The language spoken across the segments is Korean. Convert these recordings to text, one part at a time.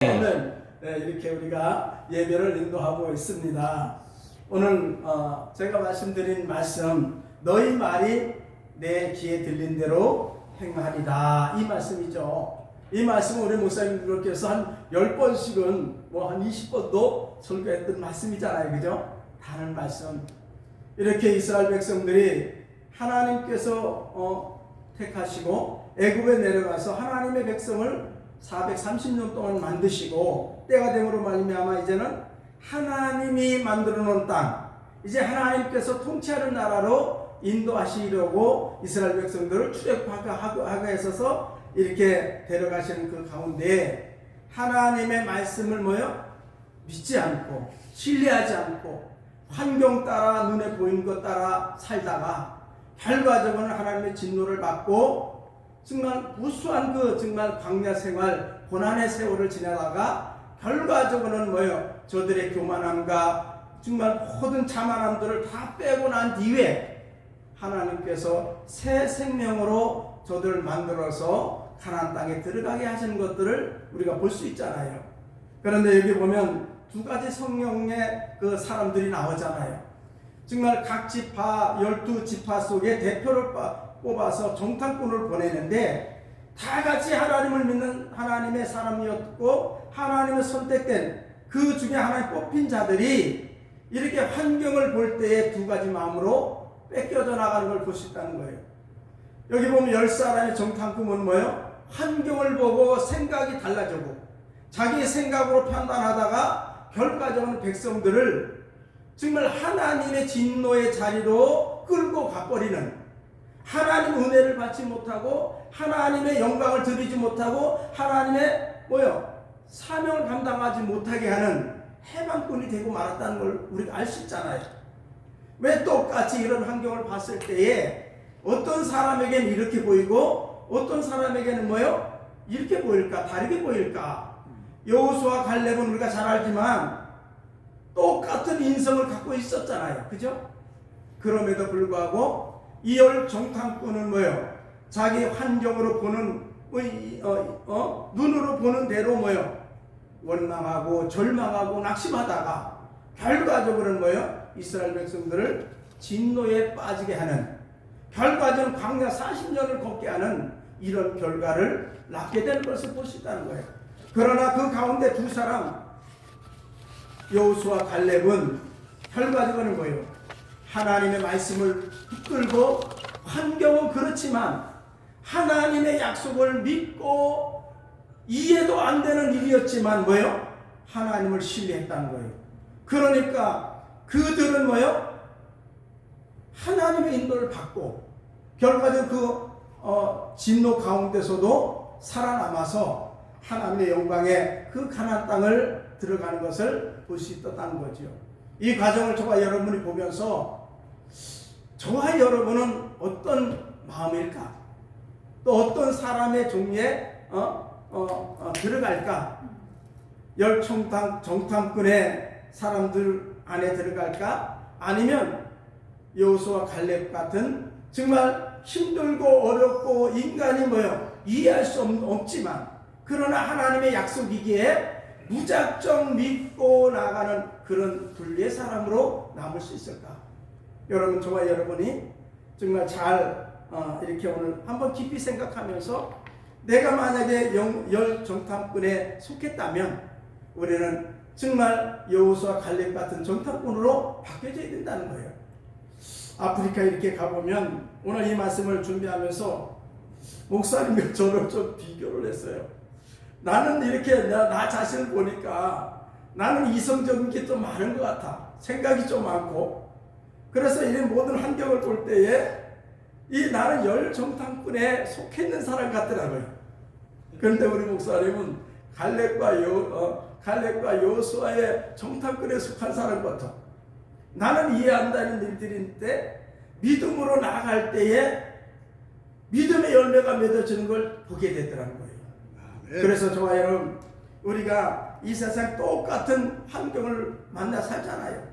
오늘 이렇게 우리가 예배를 인도하고 있습니다. 오늘 제가 말씀드린 말씀, 너희 말이 내 귀에 들린 대로 행하리다, 이 말씀이죠. 이 말씀은 우리 목사님들께서 한 10번씩은 한 20번도 설교했던 말씀이잖아요, 그죠? 다른 말씀. 이렇게 이스라엘 백성들이 하나님께서 택하시고 애굽에 내려가서 하나님의 백성을 430년 동안 만드시고 때가 됨으로 말미암아 이제는 하나님이 만들어 놓은 땅, 이제 하나님께서 통치하는 나라로 인도하시려고 이스라엘 백성들을 출애굽하게 하셔서 이렇게 데려가시는 그 가운데 하나님의 말씀을 믿지 않고 신뢰하지 않고 환경 따라 눈에 보이는 것 따라 살다가 결과적으로는 하나님의 진노를 받고 정말 무수한 정말 광야 생활, 고난의 세월을 지나다가 결과적으로는 저들의 교만함과 정말 모든 자만함들을 다 빼고 난 뒤에 하나님께서 새 생명으로 저들을 만들어서 가나안 땅에 들어가게 하시는 것들을 우리가 볼 수 있잖아요. 그런데 여기 보면 두 가지 성령의 그 사람들이 나오잖아요. 정말 각 지파, 12지파 속에 대표를 뽑아서 정탐꾼을 보내는데 다 같이 하나님을 믿는 하나님의 사람이었고 하나님의 선택된 그 중에 하나님 뽑힌 자들이 이렇게 환경을 볼 때에 두 가지 마음으로 뺏겨져 나가는 걸 볼 수 있다는 거예요. 여기 보면 10사람의 정탐꾼은 환경을 보고 생각이 달라지고 자기의 생각으로 판단하다가 결과적으로 백성들을 정말 하나님의 진노의 자리로 끌고 가버리는, 하나님 은혜를 받지 못하고 하나님의 영광을 드리지 못하고 하나님의 사명을 감당하지 못하게 하는 해방꾼이 되고 말았다는 걸 우리가 알 수 있잖아요. 왜 똑같이 이런 환경을 봤을 때에 어떤 사람에게는 이렇게 보이고 어떤 사람에게는 이렇게 보일까, 다르게 보일까? 여호수아 갈렙은 우리가 잘 알지만 똑같은 인성을 갖고 있었잖아요, 그죠? 그럼에도 불구하고 이 정탐꾼은 자기 환경으로 보는 눈으로 보는 대로 원망하고 절망하고 낙심하다가 결과적으로는 이스라엘 백성들을 진노에 빠지게 하는, 결과적으로 광야 40년을 걷게 하는 이런 결과를 낳게 되는 것을 볼 수 있다는 거예요. 그러나 그 가운데 두 사람 여호수아 갈렙은 결과적으로는 하나님의 말씀을 붙들고 환경은 그렇지만 하나님의 약속을 믿고 이해도 안 되는 일이었지만 하나님을 신뢰했다는 거예요. 그러니까 그들은 하나님의 인도를 받고 결과적으로 진노 가운데서도 살아남아서 하나님의 영광의 그 가나안 땅을 들어가는 것을 볼 수 있었다는 거죠. 이 과정을 저와 여러분이 보면서 저와 여러분은 어떤 마음일까? 또 어떤 사람의 종류에 들어갈까? 정탐꾼의 사람들 안에 들어갈까? 아니면 여호수아 갈렙 같은 정말 힘들고 어렵고 인간이 이해할 수 없지만 그러나 하나님의 약속이기에 무작정 믿고 나가는 그런 분류의 사람으로 남을 수 있을까? 여러분, 저와 여러분이 정말 잘 이렇게 오늘 한번 깊이 생각하면서 내가 만약에 열 정탐꾼에 속했다면 우리는 정말 여호수아 갈렙 같은 정탐꾼으로 바뀌어져야 된다는 거예요. 아프리카 이렇게 가보면 오늘 이 말씀을 준비하면서 목사님과 저를 좀 비교를 했어요. 나는 이렇게 나 자신을 보니까 나는 이성적인 게 좀 많은 것 같아. 생각이 좀 많고. 그래서 이 모든 환경을 볼 때에 나는 열 정탐꾼에 속해 있는 사람 같더라고요. 그런데 우리 목사님은 갈렙과 여호수아의 정탐꾼에 속한 사람 같아. 나는 이해 안 되는 일들인데 믿음으로 나아갈 때에 믿음의 열매가 맺어지는 걸 보게 되더라는 거예요. 그래서 저와 여러분, 우리가 이 세상 똑같은 환경을 만나 살잖아요.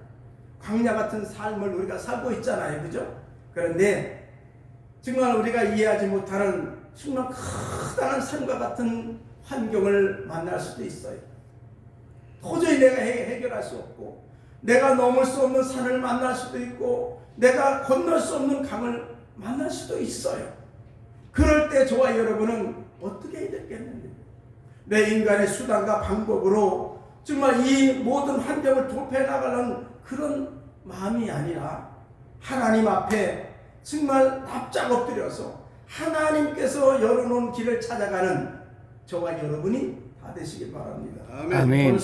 광야 같은 삶을 우리가 살고 있잖아요, 그죠? 그런데 정말 우리가 이해하지 못하는 정말 커다란 산과 같은 환경을 만날 수도 있어요. 도저히 내가 해결할 수 없고, 내가 넘을 수 없는 산을 만날 수도 있고, 내가 건널 수 없는 강을 만날 수도 있어요. 그럴 때 저와 여러분은 어떻게 해야 되겠는데, 내 인간의 수단과 방법으로 정말 이 모든 환경을 돌파해 나가는 그런 마음이 아니라 하나님 앞에 정말 납작 엎드려서 하나님께서 열어놓은 길을 찾아가는 저와 여러분이 다 되시길 바랍니다. 아멘.